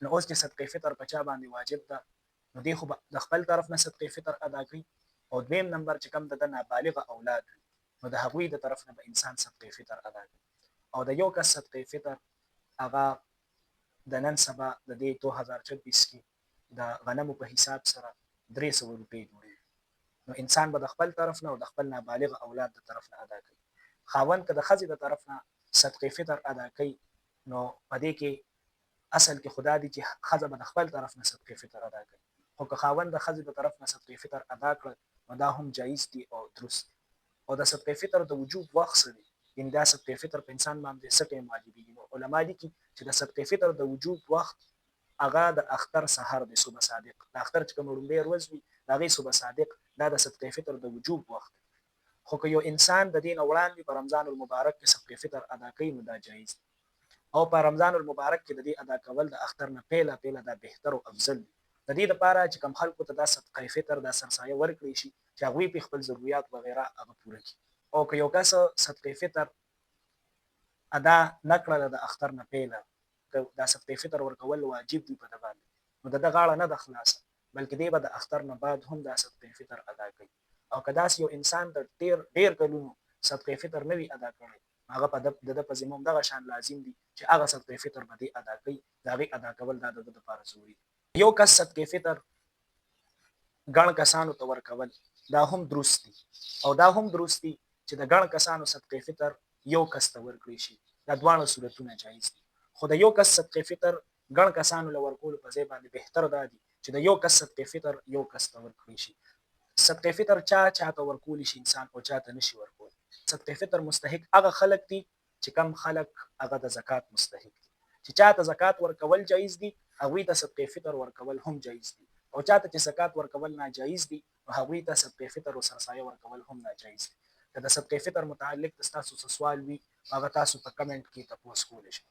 نو اوس چې صدقه فطر په چا باندې واجب ده نو دی خو د خپل طرف نه صدقه فطر ادا کوي، او دویم نمبر چې کوم د نابالغ اولاد وي نو د هغوی د طرف نه به انسان صدقه فطر ادا کوي. او د یو کس صدقه فطر هغه د نن سبا د دې 2026 کې د غنمو په حساب سره 300 روپۍ جوړوي. نو انسان به د خپل طرف نه او د خپل نابالغ اولاد د طرف نه ادا کوي. خاوند که د ښځې د طرف نه صدقه فطر ادا کوي نو په دې کې اصل کې خدا دی چې ښځه به د خپل طرف نه صدقه فطر ادا کوي، خو که خاوند د ښځې د طرف نه صدقه فطر ادا کړ نو دا هم جایز دي او درست دي. او د صدقه فطر د وجوب وخت څه دی؟ یعنې دا صدقه فطر په انسان باندې څه ټایم واجبېږي؟ نو علما لیکي چې د صدقه فطر د وجوب وخت هغه د اختر سحر دی، صبح صادق. د اختر چې کوم لومړۍ ورځ وي د هغې صبح صادق دا د صدقه فطر د وجوب وخت دی. خو که یو انسان د دې نه وړاندې په رمضان المبارک کې صدقه فطر ادا کوي نو دا جایز دی. او په رمضان المبارک کې د دې ادا کول د اختر نه پیله دا بهتر او افضل دی. د دې لپاره چې کوم خلکو ته دا صدقه فطر دا سرسایه ورکړی شي چې هغوی په خپل ضرورت وغیره هغه پوره کړي. او که یو کس صدقه فطر ادا نه کړله د اختر نه پیله، که دا صدقه فطر ورکول واجب وي په ده باندې نو د ده غاړه نه ده خلاصه، بلکې دی به د اختر نه بعد هم دا صدقه فطر ادا کوي. او که داسې یو انسان د ډېر کلونو صدقه فطر نه وي ادا کړی هغه د ده په ذمه هم دغه شان لازم دي چې هغه صدقه فطر به دی ادا کوي، د هغې ادا کول دا د ده دپاره ضروري دي. یو کس صدقه فطر ګڼ کسانو ته ورکول دا هم درست دي، او دا هم درست دي چې د ګڼ کسانو صدقه فطر یو کس ته ورکړی شي. دا دواړه صورتونه جایز دي، خو د یو کس صدقه فطر ګڼ کسانو له ورکولو په ځای باندې بهتر دا دي چې د یو کس صدقه فطر یو کس ته ورکړی شي. صدقه فطر چاته ورکولی شي انسان او چاته نشي ورکولی؟ صدقه فطر مستحق هغه خلک دي چې کم خلک هغه د زکات مستحق دي. چې چاته زکات ورکول جایز دي هغوی ته صدقه فطر ورکول هم جایز دي، او چاته چې زکات ورکول ناجایز دي نو هغوی ته صدقه فطر او سرسایه ورکول هم ناجایز دي. که د صدقه فطر متعلق د ستاسو څه سوال وي هغه تاسو په کمنټ کې تپوس کولی شئ.